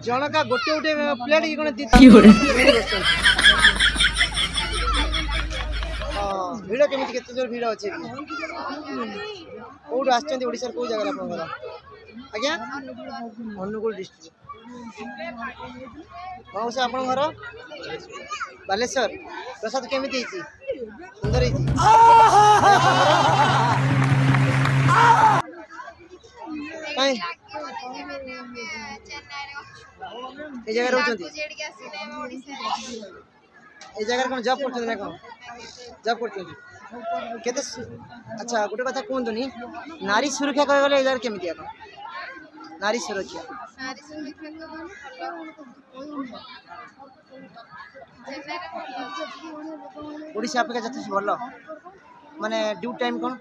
जनका गोटे गोटे प्लेट की दी भिड़ केमी केते जोर भिड़ अच्छे कौट आड़शा कौ जगह आप आज्ञा अनुगुल डिस्ट्रिक्ट मौसा आप घर बालेश्वर प्रसाद केमी सुंदर जगह रोचंती जगह कौन जॉब करछन ना कौन जॉब करछन केते अच्छा गोटे कथा कहतुनी नारी सुरक्षा कहे गले जगह केमिति आ नारी सुरक्षा ओडिशा अपेक्षा जथेष भल माने ड्यू टाइम कौन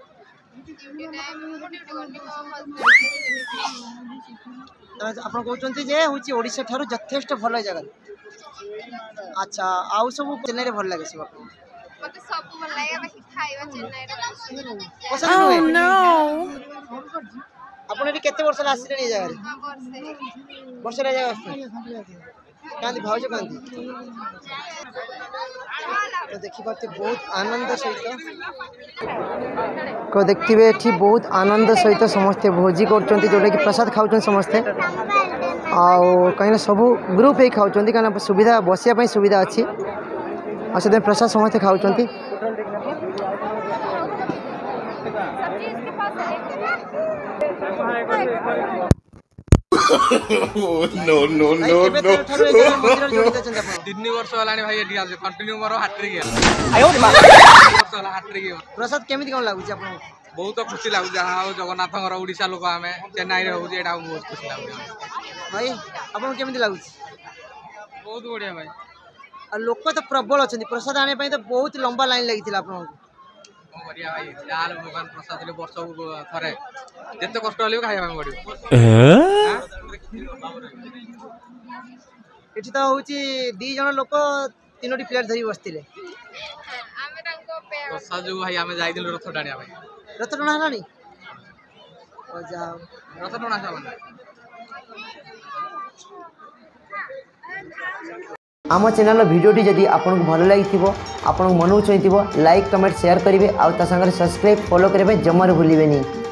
आप कहते जे हूँ ओडिशा ठारू यथेष्ट भल जगह अच्छा आउ सब चेन्नई भल लगे सब आपन केते वर्ष आसिले जगह वर्ष जगह कांदी भाज कांदी तो देखिए बहुत आनंद सहित को देखिए ये बहुत आनंद सहित समस्ते भोजी कर जोटा कि प्रसाद खाऊँ समस्ते आउ कहीं सबू ग्रुप ही खाऊँ कहीं सुविधा बसिया सुविधा अच्छी आ से प्रसाद समस्ते खाऊँ नो नो नो नो 3 वर्ष वाला भाई एठी आसे कंटिन्यू मोर हाट्रिक प्रसाद केमिति कोन लागु छै आपन बहुत खुशी लागु जहां जगन्नाथ घर ओडिशा लोक आमे चेन्नई रे हो जे एटा बहुत खुशी लागु भाई आपन केमिति लागु छै बहुत बढ़िया भाई आ लोक तो प्रबल अछंती प्रसाद आने पई तो बहुत लंबा लाइन लागिथिला आपन बढ़िया भाई जाल भगवान प्रसाद ले वर्ष थरे जते कष्ट हलियो खाଇବା ପାଇଁ पड़ियो एठी तो होची 2 जण लोक 3टी प्लेट धरी बसतिले प्रसाद जो भाई आमे जाई दिल रथ डाणिया भाई रथ टणा हलानी ओ जाओ रथ टणा सामान आम चैनल भिडियोटी जदि आपको भल लगी आपन मन चाहिए लाइक कमेंट शेयर करेंगे आउ ता संगे सब्सक्राइब फॉलो करने जमार भूलें।